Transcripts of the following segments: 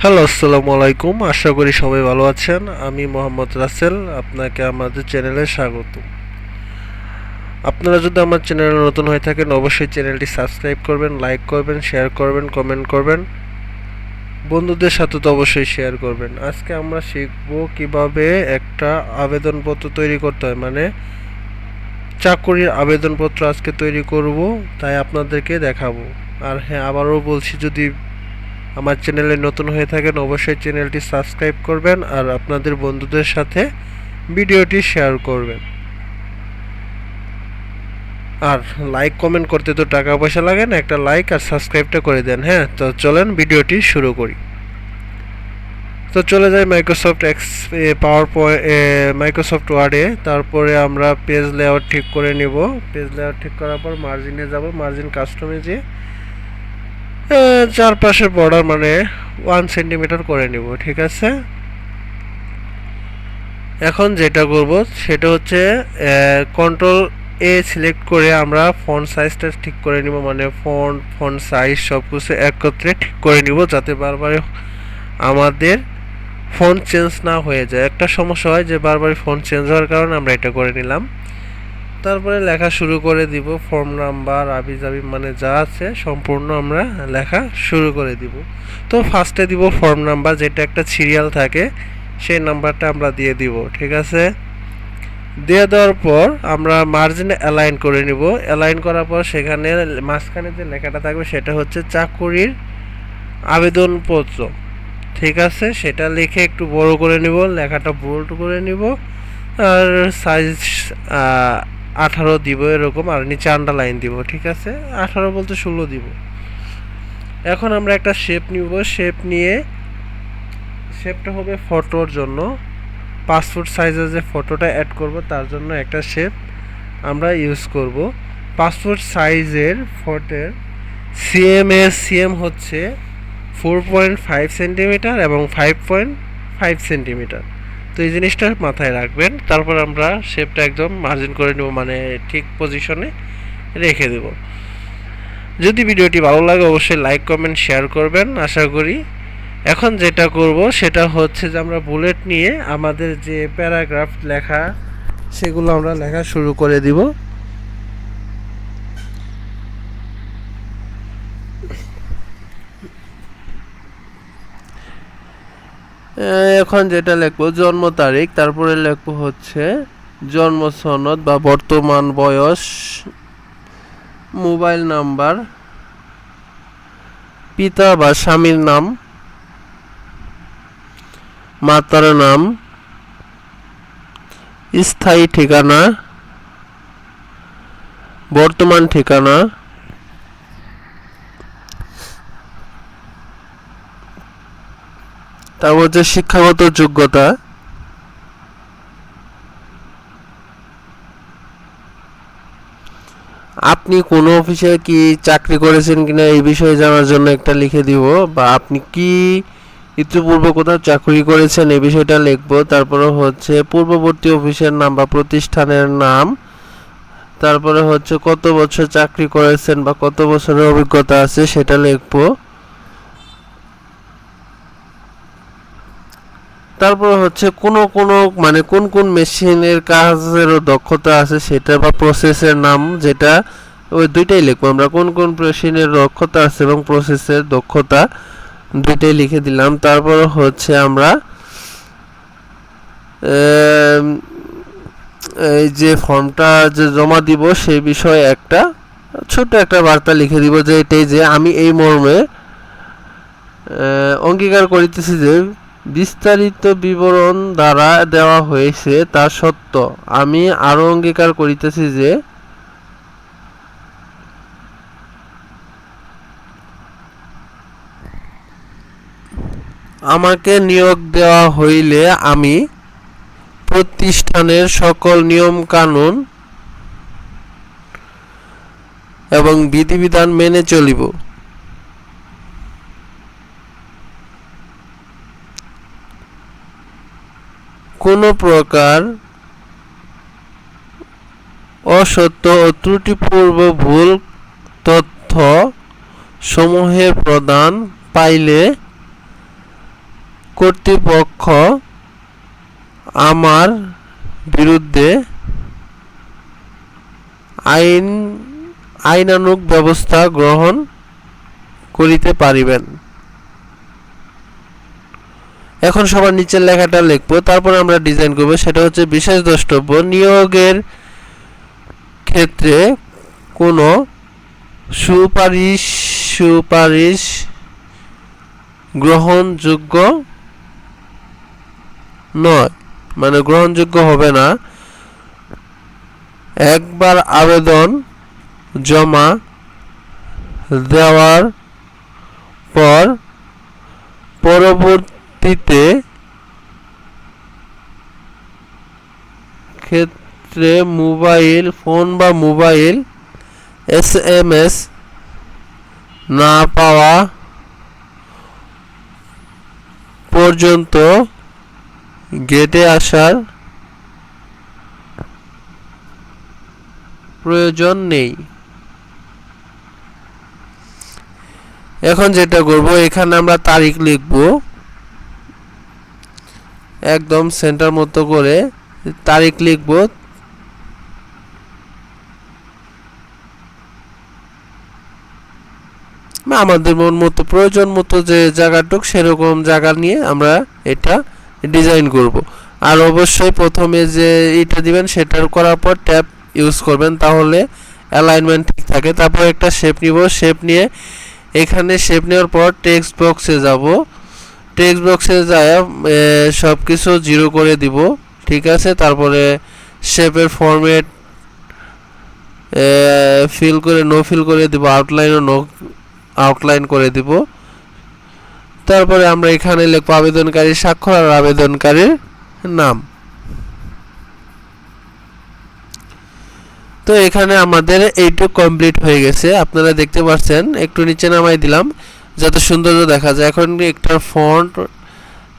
Hello, আসসালামু আলাইকুম। আশা করি সবাই ভালো আছেন। আমি মোহাম্মদ রাসেল, আপনাকে আমাদের চ্যানেলে স্বাগত। আপনারা যদি আমার চ্যানেলে নতুন হয়ে থাকেন অবশ্যই চ্যানেলটি সাবস্ক্রাইব করবেন, লাইক করবেন, শেয়ার করবেন, কমেন্ট করবেন, বন্ধুদের সাথে তো অবশ্যই শেয়ার করবেন। আজকে আমরা শিখব কিভাবে একটা আবেদনপত্র তৈরি করতে হয়, মানে চাকরির আবেদনপত্র আজকে তৈরি করব, তাই আপনাদেরকে দেখাবো। আর হ্যাঁ, আবারও বলছি, যদি আমার চ্যানেলে নতুন হয়ে থাকেন অবশ্যই চ্যানেলটি সাবস্ক্রাইব করবেন আর আপনাদের বন্ধুদের সাথে ভিডিওটি শেয়ার করবেন। আর লাইক কমেন্ট করতে তো টাকা পয়সা লাগে না, একটা লাইক আর সাবস্ক্রাইবটা করে দেন। হ্যাঁ, তো চলেন ভিডিওটি শুরু করি। তো চলে যাই মাইক্রোসফট পাওয়ার মাইক্রোসফট ওয়ার্ডে। তারপরে আমরা পেজ লেআউট ঠিক করে নিব। পেজ লেআউট ঠিক করার পর মার্জিনে যাব, মার্জিন কাস্টমে যেয়ে চারপাশের বর্ডার মানে 1 সেন্টিমিটার করে নিব। ঠিক আছে, এখন যেটা করব সেটা হচ্ছে কন্ট্রোল এ সিলেক্ট করে আমরা ফন্ট সাইজটা ঠিক করে নিব, মানে ফন্ট সাইজ সব কিছু একত্রে ঠিক করে নিব, যাতে বারবার আমাদের ফন্ট চেঞ্জ না হয়ে যায়। একটা সমস্যা হয় যে বারবার ফন্ট চেঞ্জ হওয়ার কারণে আমরা এটা করে নিলাম। তারপরে লেখা শুরু করে দিব, ফর্ম নাম্বার আবিজাবি মানে যা আছে সম্পূর্ণ আমরা লেখা শুরু করে দিব। তো ফার্স্টে দিব ফর্ম নাম্বার, যেটা একটা সিরিয়াল থাকে, সেই নাম্বারটা আমরা দিয়ে দিব। ঠিক আছে, দিয়ে দেওয়ার পর আমরা মার্জিনে অ্যালাইন করে নিব। অ্যালাইন করার পর সেখানে মাঝখানে যে লেখাটা থাকবে সেটা হচ্ছে চাকুরির আবেদনপত্র। ঠিক আছে, সেটা লিখে একটু বড় করে নিব, লেখাটা বোল্ড করে নিব, আর সাইজ 18 দিব এরকম, আর নিচে আন্ডারলাইন দিব। ঠিক আছে, 18 বলতে 16 দিব। এখন আমরা একটা শেপ নিব, শেপ নিয়ে শেপটা হবে ফটোর জন্য, পাসপোর্ট সাইজের যে ফটোটা অ্যাড করব তার জন্য একটা শেপ আমরা ইউজ করব। পাসপোর্ট সাইজের ফটোর সিএম হচ্ছে 4.5 সেন্টিমিটার এবং 5.5 সেন্টিমিটার। তো এই জিনিসটা মাথায় রাখবেন। তারপর আমরা শেপটা একদম মার্জিন করে নেব, মানে ঠিক পজিশনে রেখে দেব। যদি ভিডিওটি ভালো লাগে অবশ্যই লাইক কমেন্ট শেয়ার করবেন আশা করি। এখন যেটা করব সেটা হচ্ছে যে আমরা বুলেট নিয়ে আমাদের যে প্যারাগ্রাফ লেখা সেগুলো আমরা লেখা শুরু করে দিব। এখন যেটা লিখবো জন্ম তারিখ, তারপরে লিখবো হচ্ছে জন্ম সনদ বা বর্তমান বয়স, মোবাইল নাম্বার, পিতা বা স্বামীর নাম, মাতার নাম, স্থায়ী ঠিকানা, বর্তমান ঠিকানা, তারপর হচ্ছে শিক্ষাগত যোগ্যতা, আপনি কোনো অফিসে কি চাকরি করেছেন কিনা এই বিষয়ে জানার জন্য একটা লিখে দিব, বা আপনি কি ইতিপূর্বে কোথাও চাকরি করেছেন এই বিষয়টা লিখব। তারপরে হচ্ছে পূর্ববর্তী অফিসের নাম বা প্রতিষ্ঠানের নাম, তারপরে হচ্ছে কত বছর চাকরি করেছেন বা কত বছরের অভিজ্ঞতা আছে সেটা লিখব। তারপর হচ্ছে মানে কোন কোন মেশিনের কাজেরও দক্ষতা আছে সেটা, বা প্রসেসের নাম, যেটা ওই দুইটাই লিখবো আমরা, কোন কোন মেশিনের দক্ষতা আছে এবং প্রসেসের দক্ষতা দুইটাই লিখে দিলাম। তারপর হচ্ছে আমরা এই যে ফর্মটা যে জমা দিব সেই বিষয়ে একটা ছোট একটা বার্তা লিখে দিব, যে এটাই যে আমি এই মর্মে অঙ্গীকার করিতেছি যে বিস্তারিত বিবরণ দ্বারা দেওয়া হয়েছে তা সত্য। আমি আরও অঙ্গীকার করিতেছি যে আমাকে নিয়োগ দেওয়া হইলে আমি প্রতিষ্ঠানের সকল নিয়ম কানুন এবং বিধিবিধান মেনে চলিব। কোনো প্রকার অসত্য ও ত্রুটিপূর্ণ ভুল তথ্য সমূহের প্রদান পাইলে কর্তৃপক্ষ আমার বিরুদ্ধে আইনানুগ ব্যবস্থা গ্রহণ করিতে পারিবেন। এখন সবার নিচের লেখাটা লিখবো, তারপর আমরা ডিজাইন করব। সেটা হচ্ছে বিশেষ দ্রষ্টব্য, নিয়োগের ক্ষেত্রে কোনো সুপারিশ গ্রহণযোগ্য নয়, মানে গ্রহণযোগ্য হবে না। একবার আবেদন জমা দেওয়ার পর পরবর্তীতে ক্ষেত্রে মোবাইল ফোন বা মোবাইল SMS না পাওয়া পর্যন্ত গেটে আসার প্রয়োজন নেই। এখন যেটা করব, এখানে আমরা তারিখ লিখব, একদম সেন্টার মতো করে তারিখ লিখব। আমাদের মন মতো প্রয়োজন মতো যে জায়গাটুক সেরকম জায়গা নিয়ে আমরা এটা ডিজাইন করব। আর অবশ্যই প্রথমে যে এটা দিবেন সেটার করার পর ট্যাব ইউজ করবেন, তাহলে অ্যালাইনমেন্ট ঠিক থাকে। তারপর একটা শেপ নিব, শেপ নিয়ে এখানে শেপ নেওয়ার পর টেক্সট বক্সে যাব। টেক্সট বক্সে যায় সব কিছু 0 করে দিব, ঠিক আছে। তারপরে শেপের ফরম্যাট ফিল করে নো ফিল করে দিব, আউটলাইনও নো আউটলাইন করে দিব। তারপরে আমরা এখানে লিখব আবেদনকারীর স্বাক্ষর আর আবেদনকারীর নাম। তো এখানে আমাদের এইটুকু কমপ্লিট হয়ে গেছে, আপনারা দেখতে পাচ্ছেন। একটু নিচে নামাই দিলাম যাতে সৌন্দর্য দেখা যায়। এখন একটা ফন্ট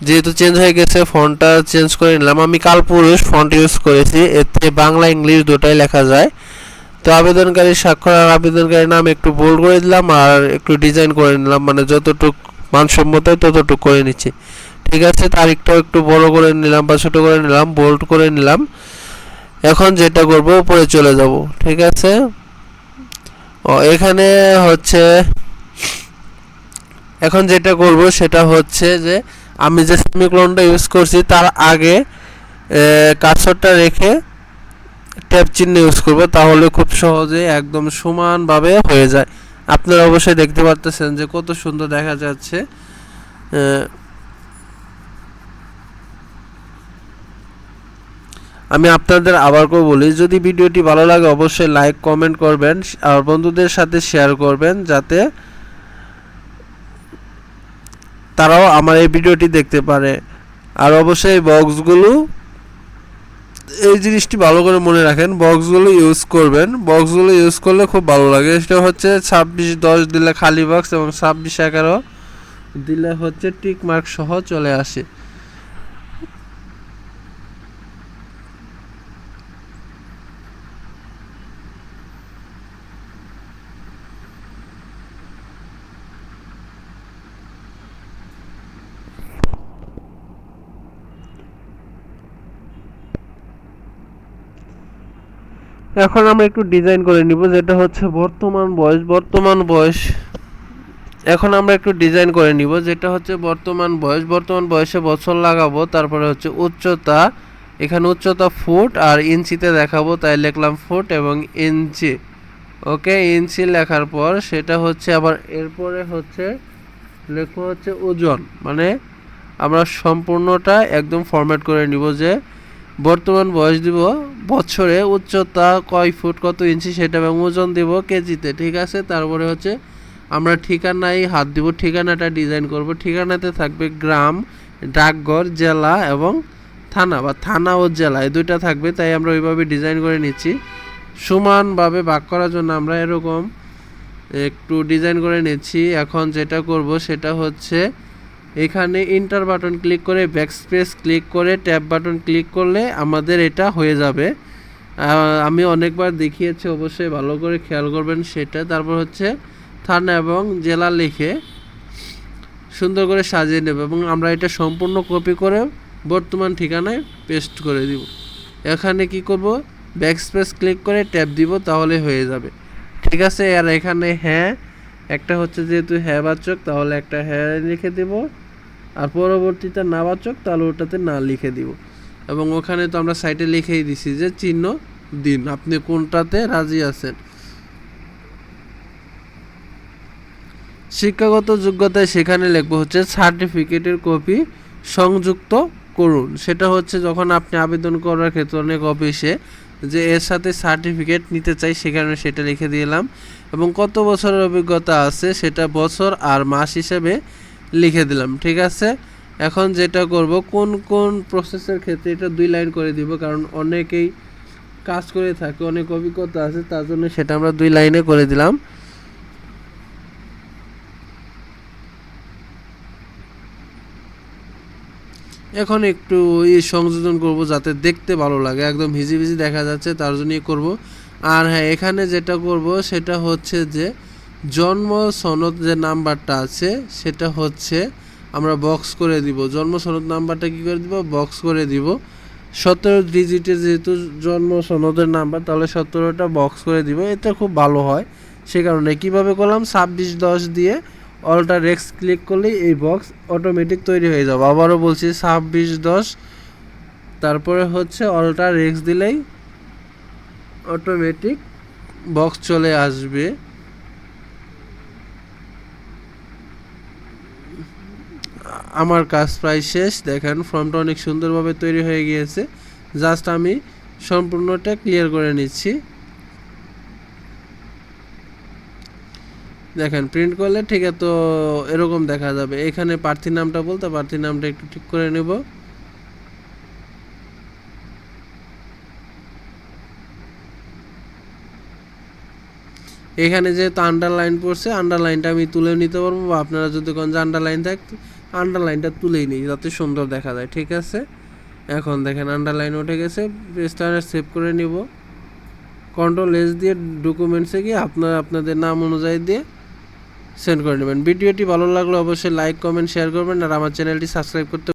যেহেতু চেঞ্জ হয়ে গেছে, ফন্টটা চেঞ্জ করে নিলাম। আমি কালপুরুষ ফন্ট ইউজ করেছি, এতে বাংলা ইংলিশ দুটাই লেখা যায়। তো আবেদনকারীর স্বাক্ষর আর আবেদনকারীর নাম একটু বোল্ড করে দিলাম আর একটু ডিজাইন করে নিলাম, মানে যতটুকু মানসম্মত ততটুকু করে নিচ্ছি, ঠিক আছে। তারিখটাও একটু বড় করে নিলাম বা ছোট করে নিলাম, বোল্ড করে নিলাম। এখন যেটা করব, উপরে চলে যাব, ঠিক আছে। এখানে হচ্ছে এখন যেটা করব সেটা হচ্ছে যে আমি যে সেমিকোলনটা ইউজ করছি তার আগে কার্সরটা রেখে ট্যাব চিহ্ন ইউজ করব, তাহলে খুব সহজে একদম সমানভাবে হয়ে যায়। আপনারা অবশ্যই দেখতে পাচ্ছেন যে কত সুন্দর দেখা যাচ্ছে। আমি আপনাদের আবার করে বলি, যদি ভিডিওটি ভালো লাগে অবশ্যই লাইক কমেন্ট করবেন আর বন্ধুদের সাথে শেয়ার করবেন, যাতে তারাও আমার এই ভিডিওটি দেখতে পারে। আর অবশ্যই বক্সগুলো, এই জিনিসটি ভালো করে মনে রাখেন, বক্সগুলো ইউজ করবেন। বক্সগুলো ইউজ করলে খুব ভালো লাগে। সেটা হচ্ছে 2610 দিলে খালি বক্স এবং 2611 দিলে হচ্ছে টিক মার্ক সহ চলে আসে। এখন আমরা একটু ডিজাইন করে নিব, যেটা হচ্ছে বর্তমান বয়স। এখন আমরা একটু ডিজাইন করে নিব, যেটা হচ্ছে বর্তমান বয়সে বছর লাগাবো। তারপরে হচ্ছে উচ্চতা, এখানে উচ্চতা ফুট আর ইঞ্চিতে দেখাবো, তাই লিখলাম ফুট এবং ইঞ্চি। ওকে, ইঞ্চি লেখার পর সেটা হচ্ছে আবার এরপরে হচ্ছে লেখা হচ্ছে ওজন, মানে আমরা সম্পূর্ণটা একদম ফরম্যাট করে নিব যে বর্তমান বয়স দিব বছরে, উচ্চতা কয় ফুট কত ইঞ্চি সেটা, এবং ওজন দিব কেজিতে, ঠিক আছে। তারপরে হচ্ছে আমরা ঠিকানায় হাত দিব, ঠিকানাটা ডিজাইন করব। ঠিকানাতে থাকবে গ্রাম, ডাকঘর, জেলা এবং থানা, বা থানা ও জেলা এই দুইটা থাকবে, তাই আমরা ওইভাবে ডিজাইন করে নিচ্ছি। সমানভাবে ভাগ করার জন্য আমরা এরকম একটু ডিজাইন করে নিচ্ছি। এখন যেটা করব সেটা হচ্ছে এখানে ইন্টার বাটন ক্লিক করে ব্যাকস্পেস ক্লিক করে ট্যাব বাটন ক্লিক করলে আমাদের এটা হয়ে যাবে। আমি অনেকবার দেখিয়েছি, অবশ্যই ভালো করে খেয়াল করবেন সেটা। তারপর হচ্ছে থানা এবং জেলা লিখে সুন্দর করে সাজিয়ে নেব এবং আমরা এটা সম্পূর্ণ কপি করে বর্তমান ঠিকানায় পেস্ট করে দিব। এখানে কি করব, ব্যাকস্পেস ক্লিক করে ট্যাব দিব, তাহলে হয়ে যাবে। ঠিক আছে, আর এখানে হ্যাঁ একটা হচ্ছে যেহেতু হ্যাঁ বাচক, তাহলে একটা হ্যাঁ লিখে দেব, আর পরবর্তীতে না বাচক তাহলে ওটাতে না লিখে দিব। এবং ওখানে তো আমরা সাইটে লিখেই দিছি যে চিহ্ন দিন, আপনি কোনটাতে রাজি আছেন। শিক্ষাগত যোগ্যতায় সেখানে লিখবো হচ্ছে সার্টিফিকেটের কপি সংযুক্ত করুন। সেটা হচ্ছে যখন আপনি আবেদন করার ক্ষেত্রে অনেক অফিসে যে এর সাথে সার্টিফিকেট নিতে চাই, সেখানে সেটা লিখে দিলাম। এবং কত বছরের অভিজ্ঞতা আছে সেটা বছর আর মাস হিসেবে লিখে দিলাম। ঠিক আছে, এখন যেটা করব, কোন কোন প্রসেসের ক্ষেত্রে এটা 2 লাইন করে দিব, কারণ অনেকেই কাজ করে থাকে, অনেক অভিজ্ঞতা আছে, তার জন্য সেটা আমরা 2 লাইনে করে দিলাম। এখন একটু সংযোজন করব যাতে দেখতে ভালো লাগে, একদম ভিজি দেখা যাচ্ছে তার জন্যই করব। আর হ্যাঁ, এখানে যেটা করব সেটা হচ্ছে যে জন্ম সনদ যে নাম্বারটা আছে সেটা হচ্ছে আমরা বক্স করে দিব। জন্ম সনদ নাম্বারটা কী করে দিব, বক্স করে দিব। 17 ডিজিটের যেহেতু জন্ম সনদের নাম্বার, তাহলে 17টা বক্স করে দিব, এটা খুব ভালো হয়। সে কারণে কীভাবে করলাম, 2610 দিয়ে অল্টার এক্স ক্লিক করলেই এই বক্স অটোমেটিক তৈরি হয়ে যাবে। আবারও বলছি 2610, তারপরে হচ্ছে অল্টার এক্স দিলেই অটোমেটিক বক্স চলে আসবে। আমার কাজ প্রায় শেষ, দেখেন ফর্মটা অনেক সুন্দরভাবে তৈরি হয়ে গিয়েছে। জাস্ট আমি সম্পূর্ণটা ক্লিয়ার করে নিচ্ছি। দেখেন প্রিন্ট করলে ঠিক তো এরকম দেখা যাবে। এখানে প্রার্থীর নামটা বলতে প্রার্থীর নামটা একটু ঠিক করে নেব। এখানে যেহেতু আন্ডারলাইন পড়ছে, আন্ডারলাইনটা আমি তুলে নিতে পারবো, বা আপনারা যদি কোন যে আন্ডারলাইন থাকতো আন্ডারলাইনটা তুলেই নিই যাতে সুন্দর দেখা যায়। ঠিক আছে, এখন দেখেন আন্ডারলাইন উঠে গেছে। পেজটা সেভ করে নিব, কন্ট্রোল-S দিয়ে ডকুমেন্টসে গিয়ে আপনাদের নাম অনুযায়ী দিয়ে সেন্ড করে নেবেন। ভিডিওটি ভালো লাগলে অবশ্যই লাইক, কমেন্ট, শেয়ার করবেন, আর আমার চ্যানেলটি সাবস্ক্রাইব করতে